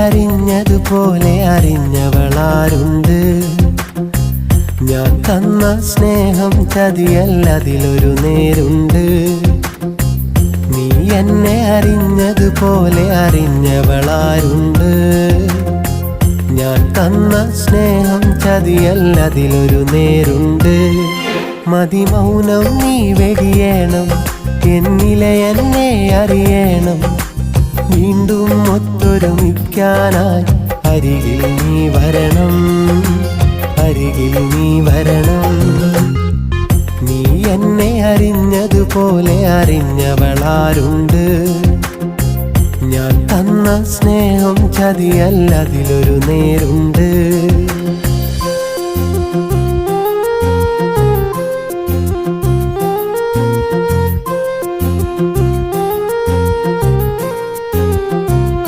അറിഞ്ഞതുപോലെ അറിഞ്ഞവളാരുണ്ട്? ഞാൻ തന്ന സ്നേഹം ചതിയല്ല, അതിലൊരു നേരുണ്ട്. നീ എന്നെ അറിഞ്ഞതുപോലെ അറിഞ്ഞവളാരുണ്ട്? ഞാൻ തന്ന സ്നേഹം ചതിയല്ല, അതിലൊരു നേരുണ്ട്. മതിമൗനം നീ വെടിയണം, എന്നിലെ എന്നെ അറിയണം. വീണ്ടും ഒത്തൊരുമിക്കാനായി അരികിൽ നീ വരണം, അരികിൽ നീ വരണം. നീ എന്നെ അറിഞ്ഞതുപോലെ അറിഞ്ഞവളാരുണ്ട്? ഞാൻ തന്ന സ്നേഹം ചതിയല്ല, അതിലൊരു നേരുണ്ട്.